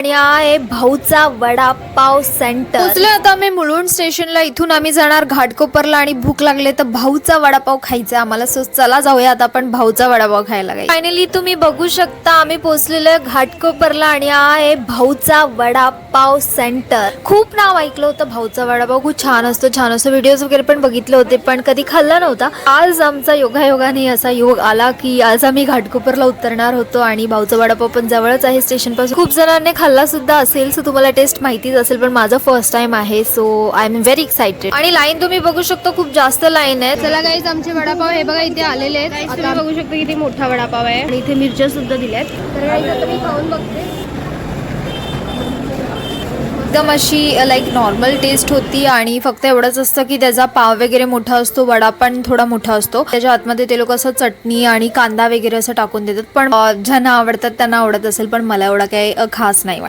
आणि हा आहे भाऊचा वडापाव सेंटर. पोचले आता आम्ही मुलुंड स्टेशनला. इथून आम्ही जाणार घाटकोपरला आणि भूक लागले तर भाऊचा वडापाव खायचा आम्हाला. सो चला जाऊया आता आपण भाऊचा वडापाव खायला. फायनली तुम्ही बघू शकता आम्ही पोहोचलेलो घाटकोपरला आणि हा आहे भाऊचा वडापाव सेंटर. खूप नाव ऐकलं होतं भाऊचा वडापाव खूप छान असतो व्हिडिओज वगैरे पण बघितले होते पण कधी खाल्ला नव्हता. आज आमचा योगायोगाने असा योग आला की आज आम्ही घाटकोपरला उतरणार होतो आणि भाऊचा वडापाव पण जवळच आहे स्टेशन पासून. खूप जणांनी खाल्ला सुद्धा असेल सो तुम्हाला टेस्ट माहितीच असेल पण माझा फर्स्ट टाइम आहे so I am very excited. आणि लाईन तुम्ही बघू शकता खूप जास्त लाईन आहे. चला गाईज आमचे वडापाव हे बघा इथे आलेले आहेत. तुम्ही बघू शकता किती मोठा वडापाव आहे आणि इथे मिरच्या सुद्धा दिल्यात. तर गाईज आता मी खाऊन बघते. एकदम अशी लाईक नॉर्मल टेस्ट होती आणि फक्त एवढंच असतं की त्याचा पाव वगैरे मोठा असतो, वडा पण थोडा मोठा असतो. त्याच्या आतमध्ये ते लोक असं चटणी आणि कांदा वगैरे असं टाकून देतात. पण ज्यांना आवडतात त्यांना आवडत असेल पण मला एवढा काही खास नाही वाटत.